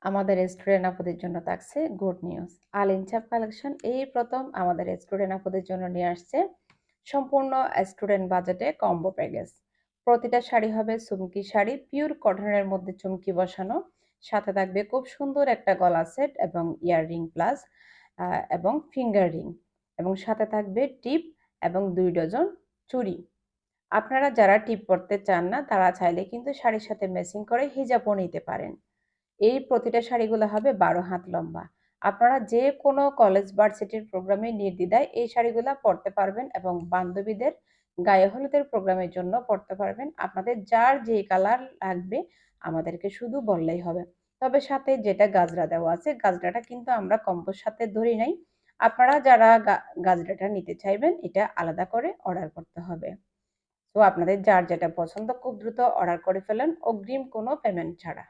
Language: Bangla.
আমাদের স্টুডেন্ট আপুদের জন্য থাকছে গুড নিউজ। আল ইনসাফ কালেকশন এই প্রথম আমাদের স্টুডেন্ট আপুদের জন্য নিয়ে আসছে সম্পূর্ণ স্টুডেন্ট বাজেটে কম্বো প্যাকেজ। প্রতিটা শাড়ি হবে চুমকি শাড়ি, পিওর কটনের মধ্যে চুমকি বসানো, সাথে থাকবে খুব সুন্দর একটা গলা সেট এবং ইয়াররিং প্লাস এবং ফিঙ্গার রিং, এবং সাথে থাকবে টিপ এবং 2 ডজন চুড়ি। আপনারা যারা টিপ পরতে চান না তারা চাইলে কিন্তু শাড়ির সাথে ম্যাচিং করে হিজাবও নিতে পারেন। এই প্রতিটা শাড়িগুলো হবে 12 হাত লম্বা। আপনারা যে কোনো কলেজ ভার্সিটির প্রোগ্রামে নির্দ্বিধায় এই শাড়িগুলো পরতে পারবেন এবং বান্ধবীদের গায়ে হলুদের প্রোগ্রামের জন্য পরতে পারবেন। আপনাদের যার যে কালার লাগবে আমাদেরকে শুধু বললেই হবে। তবে সাথে যেটা গাজরা দেওয়া আছে, গাজরাটা কিন্তু আমরা কম্বোর সাথে ধরি নাই। আপনারা যারা গাজরাটা নিতে চাইবেন এটা আলাদা করে অর্ডার করতে হবে। তো আপনাদের যার যেটা পছন্দ খুব দ্রুত অর্ডার করে ফেলেন অগ্রিম কোনো পেমেন্ট ছাড়া।